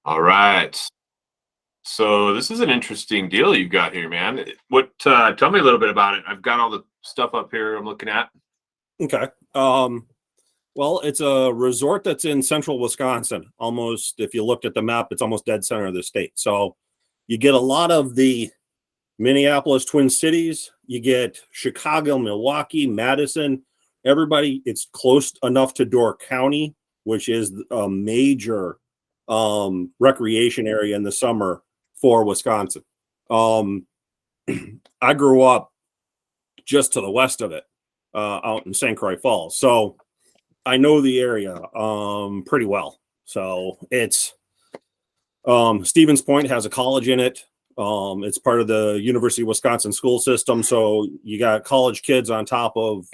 All right. So this is an interesting deal you've got here, man. Tell me a little bit about it. I've got all the stuff up here I'm looking at. Okay. Well, it's a resort that's in central Wisconsin. Almost, if you looked at the map, it's almost dead center of the state. So you get a lot of the Minneapolis Twin Cities, you get Chicago, Milwaukee, Madison, everybody. It's close enough to Door County, which is a major recreation area in the summer for Wisconsin. Um, I grew up just to the west of it, out in St. Croix Falls. So I know the area pretty well. So it's Stevens Point has a college in it. It's part of the University of Wisconsin school system. So you got college kids on top of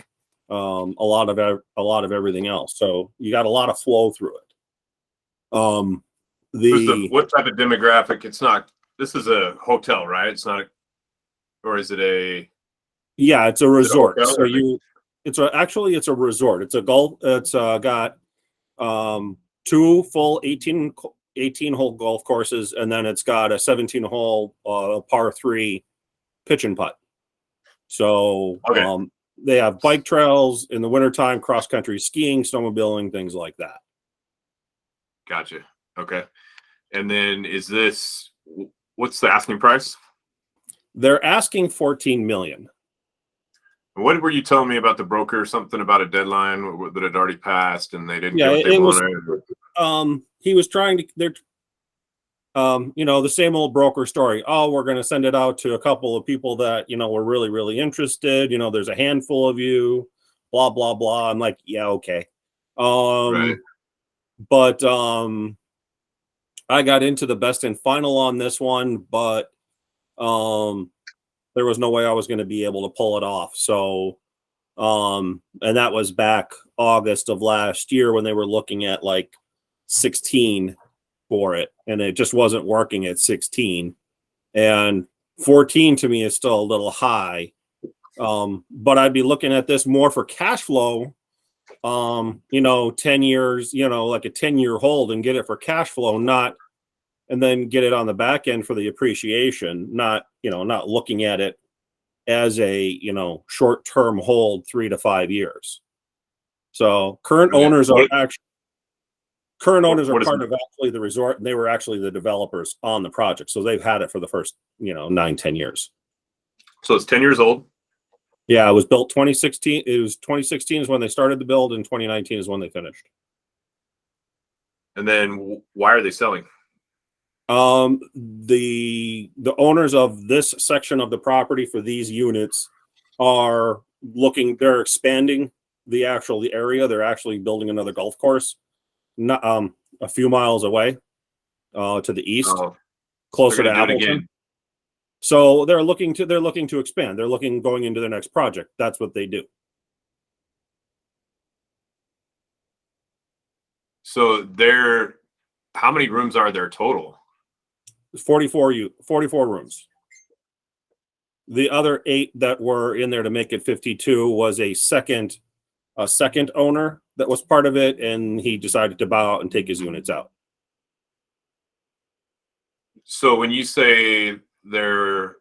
a lot of everything else. So you got a lot of flow through it. What type of demographic? It's not. This is a hotel, right? It's not. Or is it a? Yeah, it's a resort. So actually it's a resort. It's a golf. It's got two full 18 hole golf courses, and then it's got a 17 hole par 3 pitch and putt. So they have bike trails in the wintertime, cross country skiing, snowmobiling, things like that. Gotcha. Okay. And then what's the asking price? They're asking $14 million. What were you telling me about the broker? Something about a deadline that had already passed, and they didn't get what they wanted. He was trying to. They're, the same old broker story. Oh, we're going to send it out to a couple of people that were really, really interested. There's a handful of you. Blah blah blah. I'm like, yeah, okay. Right. But I got into the best and final on this one, but there was no way I was going to be able to pull it off. So, and that was back August of last year when they were looking at like 16 for it, and it just wasn't working at 16. And 14 to me is still a little high. But I'd be looking at this more for cash flow. 10 years, like a 10-year hold and get it for cash flow, and then get it on the back end for the appreciation, not looking at it as a, short-term hold 3 to 5 years. So current owners are part of actually the resort, and they were actually the developers on the project. So they've had it for the first, 9-10 years. So it's 10 years old. Yeah, it was built 2016. It was 2016 is when they started the build, and 2019 is when they finished. And then why are they selling? The owners of this section of the property for these units are they're expanding the area. They're actually building another golf course, not a few miles away, to the east, closer to Appleton. So they're looking to expand. They're going into their next project. That's what they do. So how many rooms are there total? 44 rooms. The other 8 that were in there to make it 52 was a second owner that was part of it, and he decided to bow out and take his units out. So when you say there's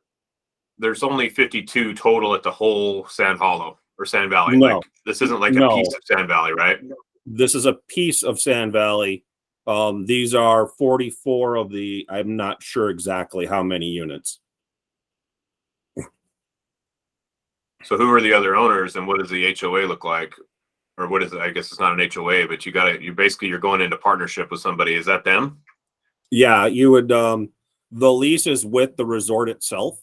only 52 total at the whole Sand Hollow or Sand Valley. No, this isn't like a piece of Sand Valley, right? This is a piece of Sand Valley. These are 44 of I'm not sure exactly how many units. So who are the other owners, and what does the HOA look like? Or what is it? I guess it's not an HOA, but you're going into partnership with somebody. Is that them? Yeah, you would, the lease is with the resort itself.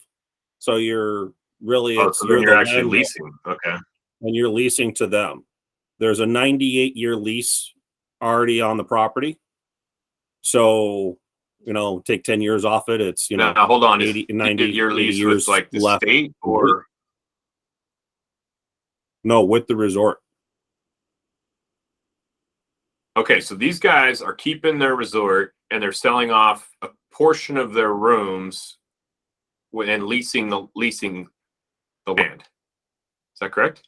So you're actually leasing. Okay. And you're leasing to them. There's a 98-year lease already on the property. So, take 10 years off it. It's, now hold on. 90-year lease with like the left. State or? No, with the resort. Okay. So these guys are keeping their resort and they're selling off a portion of their rooms and leasing the land. Is that correct?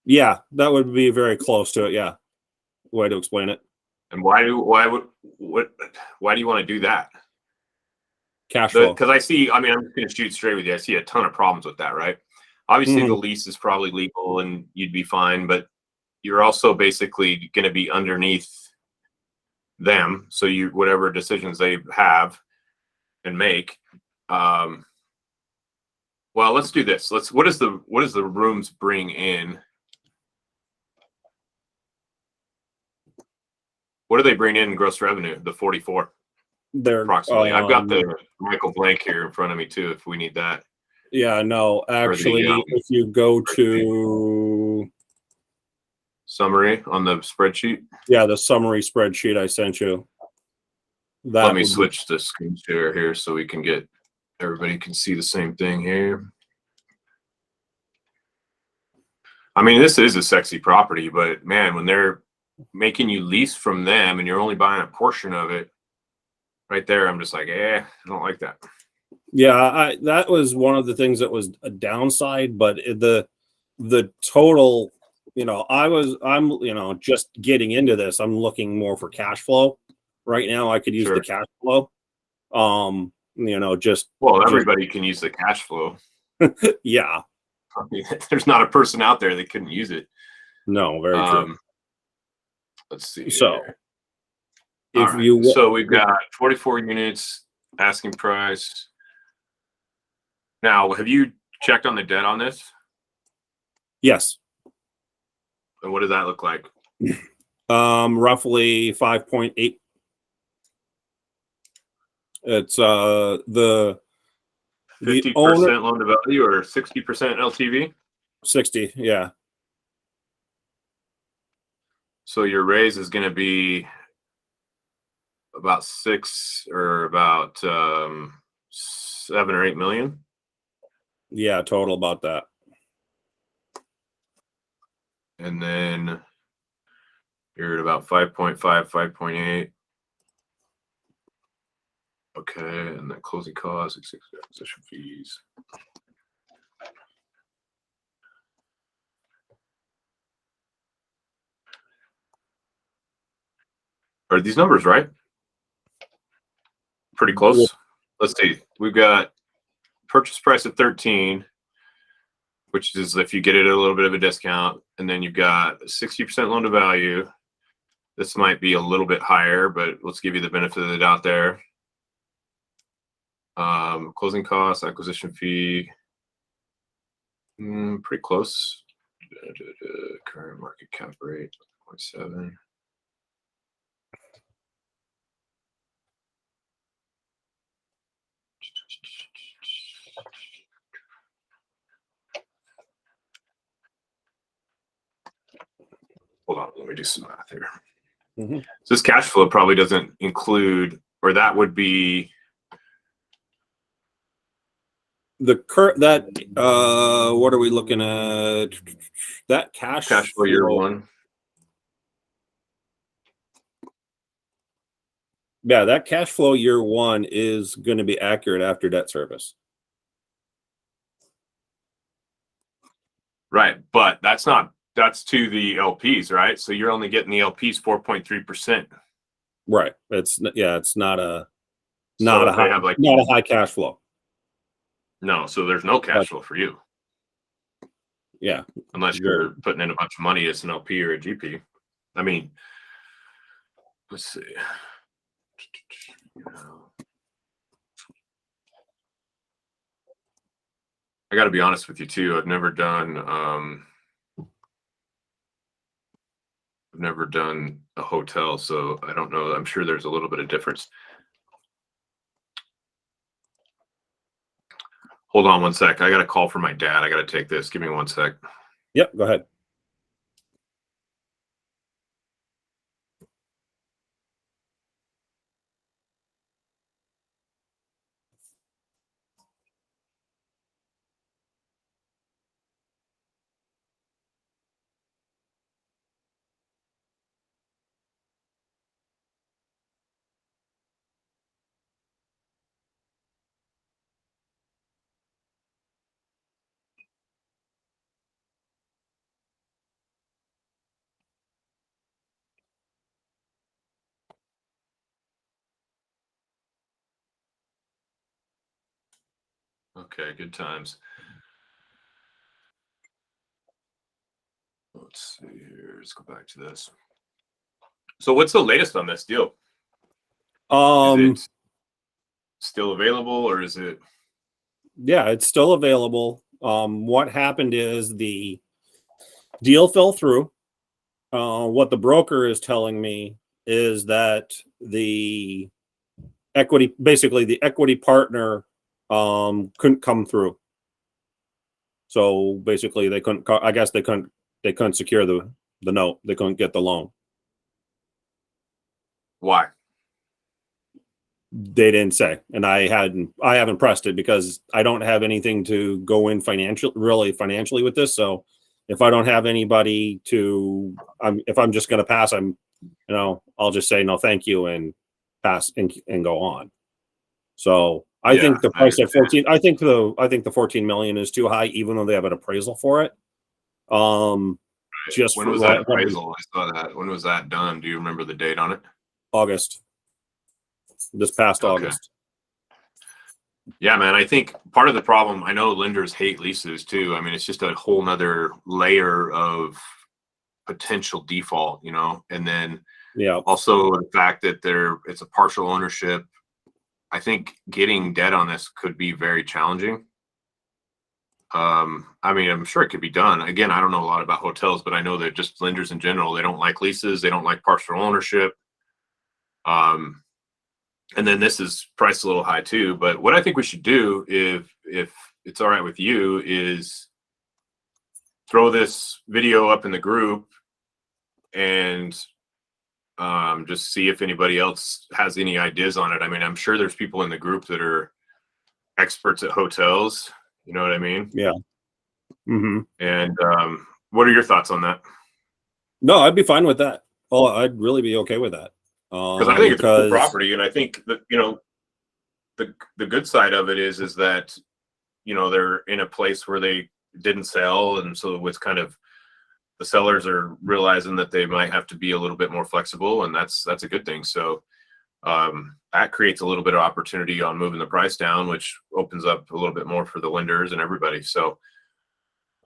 Yeah, that would be very close to it. Yeah. Way to explain it. And why do you want to do that? Cash flow. Because I'm just going to shoot straight with you. I see a ton of problems with that, right? Obviously, the Mhm. lease is probably legal and you'd be fine, but you're also basically going to be underneath them. So whatever decisions they have and make. Um, well, let's do this. What does the rooms bring in? What do they bring in gross revenue? The 44 They're approximately. I've got the Michael Blank here in front of me too, if we need that. yeah, no, For the actually, if you go for the to summary on the spreadsheet. the summary spreadsheet I sent you, Let that me would be, switch the screen share here so we can everybody can see the same thing here. I mean, this is a sexy property, but man, when they're making you lease from them and you're only buying a portion of it, right there, I'm just like, I don't like that. yeah, that was one of the things that was a downside, but the total, I'm just getting into this. I'm looking more for cash flow right now. I could use the Sure. cash flow. Just Well, everybody can use the cash flow. yeah, I mean, there's not a person out there that couldn't use it. no, very true. Let's see So here. All if right. you So we've got 44 units, asking price. Now, have you checked on the debt on this? yes, And what does that look like? roughly 5.8. It's the 50% owner loan to value or 60% LTV? 60, yeah. So your raise is going to be about about 7 or 8 million. Yeah, total about that. And then you're at about 5.5, 5.8. Okay. And then closing costs, acquisition fees. Are these numbers right? Pretty close. Let's see. We've got purchase price at 13, which is if you get it at a little bit of a discount, and then you've got 60% loan to value. This might be a little bit higher, but let's give you the benefit of the doubt there. Closing costs, acquisition fee, pretty close. Current market cap rate 0.7. Hold on, let me do some math here. Mhm. So this cash flow probably doesn't include, or that would be The current that what are we looking at? That cash flow year flow. one. Yeah, that cash flow year one is going to be accurate after debt service. Right, but that's to the LPs, right? So you're only getting the LPs 4.3%. Right. It's not a So if they have like not a high cash flow. no, so there's no But cash flow for you yeah, unless you're putting in a bunch of money as an LP or a GP. I mean, let's see. I got to be honest with you too. I've never done a hotel, so I don't know. I'm sure there's a little bit of difference. Hold on one sec. I got a call from my dad. I got to take this. Give me one sec. Yep, go ahead. Okay, good times. Let's see here. Let's go back to this. So what's the latest on this deal? Is it still available, or is it? Yeah, it's still available. What happened is the deal fell through. What the broker is telling me is that the equity partner couldn't come through. So basically they couldn't, I guess they couldn't secure the note. They couldn't get the loan. Why? They didn't say, and I haven't pressed it because I don't have anything to go in financially with this. So if I don't have anybody if I'm just going to pass, I'll just say no, thank you, and pass and go on. So I think the price at 14, I think the 14 million is too high, even though they have an appraisal for it. Just when was that appraisal? I saw that. When was that done? Do you remember the date on it? August. This past August. Yeah, man. I think part of the problem, I know lenders hate leases too. I mean, it's just a whole nother layer of potential default, and then also the fact that it's a partial ownership. I think getting debt on this could be very challenging. I mean, I'm sure it could be done. Again, I don't know a lot about hotels, but I know that just lenders in general, they don't like leases. They don't like partial ownership. And then this is priced a little high too. But what I think we should do, if it's all right with you, is throw this video up in the group and just see if anybody else has any ideas on it. I mean, I'm sure there's people in the group that are experts at hotels. You know what I mean? Yeah. Mm-hmm. And what are your thoughts on that? No, I'd be fine with that. Oh, I'd really be okay with that. Because I think it's a cool property, and I think that the good side of it is that they're in a place where they didn't sell, and so it's kind of the sellers are realizing that they might have to be a little bit more flexible, and that's a good thing. So that creates a little bit of opportunity on moving the price down, which opens up a little bit more for the lenders and everybody. So,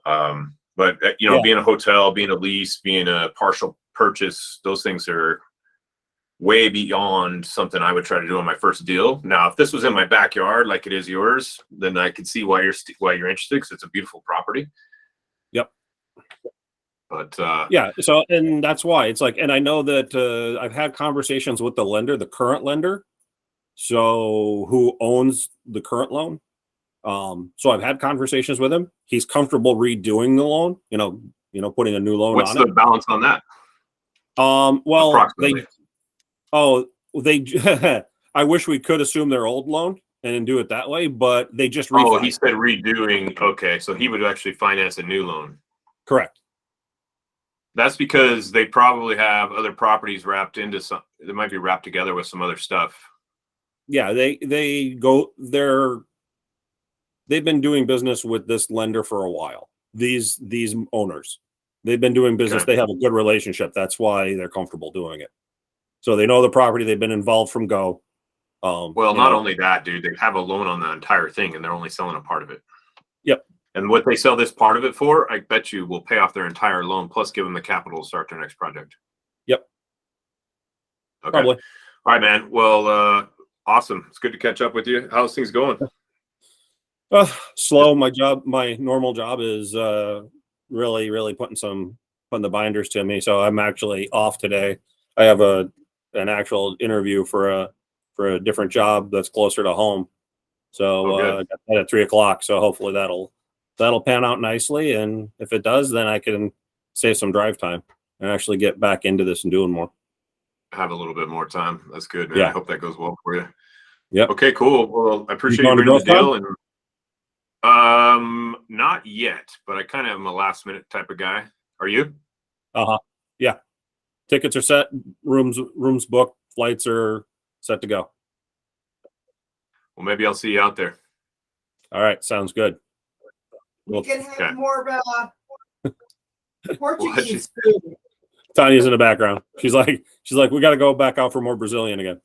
but being a hotel, being a lease, being a partial purchase, those things are way beyond something I would try to do on my first deal. Now, if this was in my backyard like it is yours, then I could see why you're interested, because it's a beautiful property. Yep. But so, and that's why it's like, and I know that I've had conversations with the lender, the current lender, so who owns the current loan. So I've had conversations with him. He's comfortable redoing the loan, putting a new loan on it. What's the balance on that? Well, I wish we could assume their old loan and do it that way, but they just refinanced. Oh, he said redoing. Okay, so he would actually finance a new loan. Correct. That's because they probably have other properties wrapped into they might be wrapped together with some other stuff. Yeah, they've been doing business with this lender for a while. These owners, they've been doing business. Okay. They have a good relationship. That's why they're comfortable doing it. So they know the property. They've been involved from go. Not only that, dude, they have a loan on the entire thing, and they're only selling a part of it. Yep. And what they sell this part of it for, I bet you will pay off their entire loan, plus give them the capital to start their next project. Yep. Okay. Probably. All right, man. Well, awesome. It's good to catch up with you. How's things going? Slow. My normal job is really putting the binders to me. So I'm actually off today. I have an actual interview for a different job that's closer to home. So I got that at 3:00. So hopefully that'll pan out nicely. And if it does, then I can save some drive time and actually get back into this and doing more. Have a little bit more time. That's good, man. Yeah. I hope that goes well for you. Yeah. Okay, cool. Well, I appreciate you bringing the deal. And not yet, but I kind of am a last minute type of guy. Are you? Yeah. Tickets are set, rooms booked, flights are set to go. Well, maybe I'll see you out there. All right, sounds good. We can have more of a Portuguese food. Tanya's in the background. She's like, we got to go back out for more Brazilian again.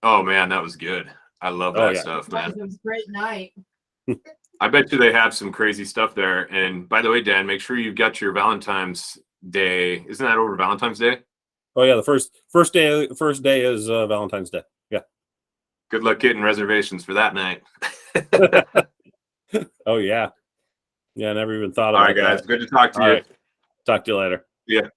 Oh man, that was good. I love that stuff, man. It was a great night. I bet you they have some crazy stuff there. And by the way, Dan, make sure you've got your Valentine's Day. Isn't that over Valentine's Day? Oh yeah, the first day is Valentine's Day. Yeah. Good luck getting reservations for that night. Oh yeah. Yeah, I never even thought All about right, guys. that. Good to talk to All you. right. Talk to you later. Yeah.